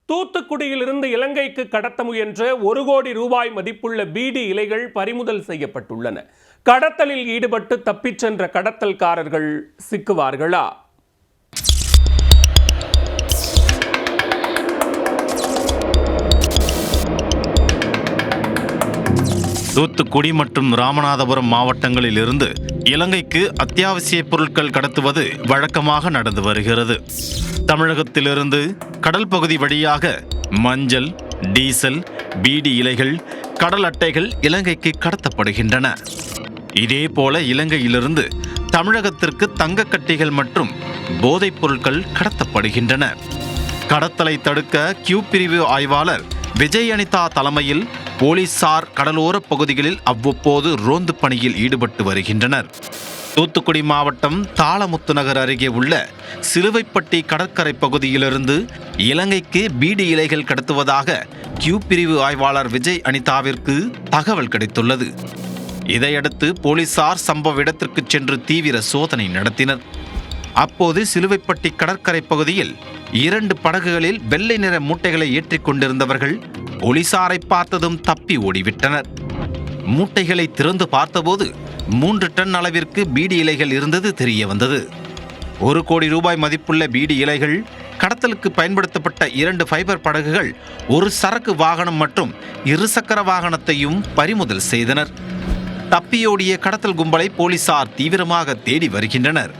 தூத்துக்குடியிலிருந்து இலங்கைக்கு கடத்த முயன்ற 1 கோடி ரூபாய் மதிப்புள்ள பீடி இலைகள் பறிமுதல் செய்யப்பட்டுள்ளன. கடத்தலில் ஈடுபட்டு தப்பிச் சென்ற கடத்தல்காரர்கள் சிக்குவார்களா? தூத்துக்குடி மற்றும் ராமநாதபுரம் மாவட்டங்களில் இருந்து இலங்கைக்கு அத்தியாவசிய பொருட்கள் கடத்துவது வழக்கமாக நடந்து வருகிறது. தமிழகத்திலிருந்து கடல் பகுதி வழியாக மஞ்சள், டீசல், பீடி இலைகள், கடல் அட்டைகள் இலங்கைக்கு கடத்தப்படுகின்றன. இதேபோல இலங்கையிலிருந்து தமிழகத்திற்கு தங்கக்கட்டிகள் மற்றும் போதைப் பொருட்கள் கடத்தப்படுகின்றன. கடத்தலை தடுக்க கியூ பிரிவு ஆய்வாளர் விஜய் அனிதா தலைமையில் போலீசார் கடலோர பகுதிகளில் அவ்வப்போது ரோந்து பணியில் ஈடுபட்டு வருகின்றனர். தூத்துக்குடி மாவட்டம் தாளமுத்து நகர் அருகே உள்ள சிலுவைப்பட்டி கடற்கரை பகுதியிலிருந்து இலங்கைக்கு பீடி இலைகள் கடத்துவதாக கியூ பிரிவு ஆய்வாளர் விஜய் அனிதாவிற்கு தகவல் கிடைத்துள்ளது. இதையடுத்து போலீசார் சம்பவ இடத்திற்கு சென்று தீவிர சோதனை நடத்தினர். அப்போது சிலுவைப்பட்டி கடற்கரை பகுதியில் 2 படகுகளில் வெள்ளை நிற மூட்டைகளை ஏற்றிக் கொண்டிருந்தவர்கள் போலீசாரை பார்த்ததும் தப்பி ஓடிவிட்டனர். மூட்டைகளை திறந்து பார்த்தபோது 3 டன் அளவிற்கு பீடி இலைகள் இருந்தது தெரிய வந்தது. 1 கோடி ரூபாய் மதிப்புள்ள பீடி இலைகள், கடத்தலுக்கு பயன்படுத்தப்பட்ட 2 ஃபைபர் படகுகள், 1 சரக்கு வாகனம் மற்றும் 2 சக்கர வாகனத்தையும் பறிமுதல் செய்தனர். தப்பியோடிய கடத்தல் கும்பலை போலீசார் தீவிரமாக தேடி வருகின்றனர்.